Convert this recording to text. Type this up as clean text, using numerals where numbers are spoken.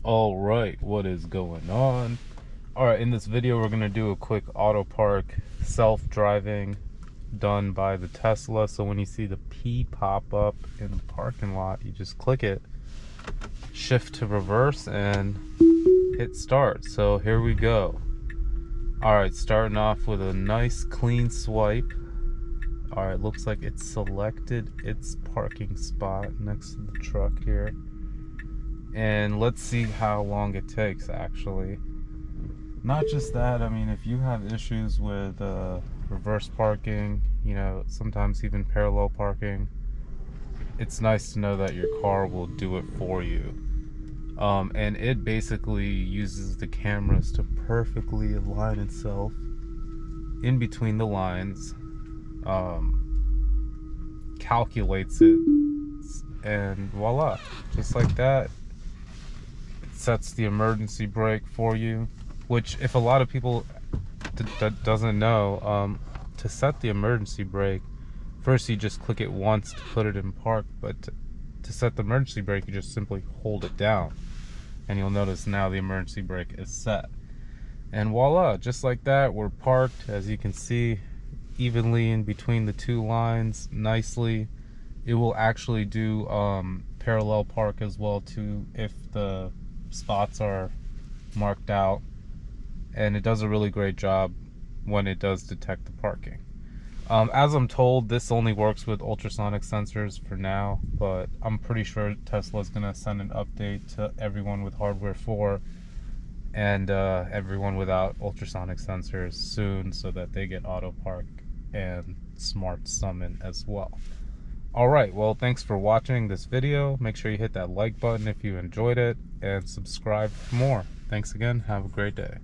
All right, what is going on? All right, in this video we're going to do a quick Autopark self-driving done by the Tesla. So when you see the P pop up in the parking lot, you just click it, shift to reverse, and hit start. So here we go. All right, starting off with a nice clean swipe. All right, looks like it selected its parking spot next to the truck here. And let's see how long it takes, actually. Not just that, I mean, if you have issues with reverse parking, you know, sometimes even parallel parking, it's nice to know that your car will do it for you. And it basically uses the cameras to perfectly align itself in between the lines, calculates it, and voila, just like that. Sets the emergency brake for you, which if a lot of people doesn't know, to set the emergency brake, first you just click it once to put it in park, but to set the emergency brake you just simply hold it down, and you'll notice now the emergency brake is set, and voila, just like that, we're parked, as you can see, evenly in between the two lines nicely. It will actually do parallel park as well too if the spots are marked out, and it does a really great job when it does detect the parking. As I'm told, this only works with ultrasonic sensors for now, but I'm pretty sure Tesla's gonna send an update to everyone with hardware 4 and everyone without ultrasonic sensors soon, so that they get Autopark and Smart Summon as well. Alright, well, thanks for watching this video. Make sure you hit that like button if you enjoyed it, and subscribe for more. Thanks again. Have a great day.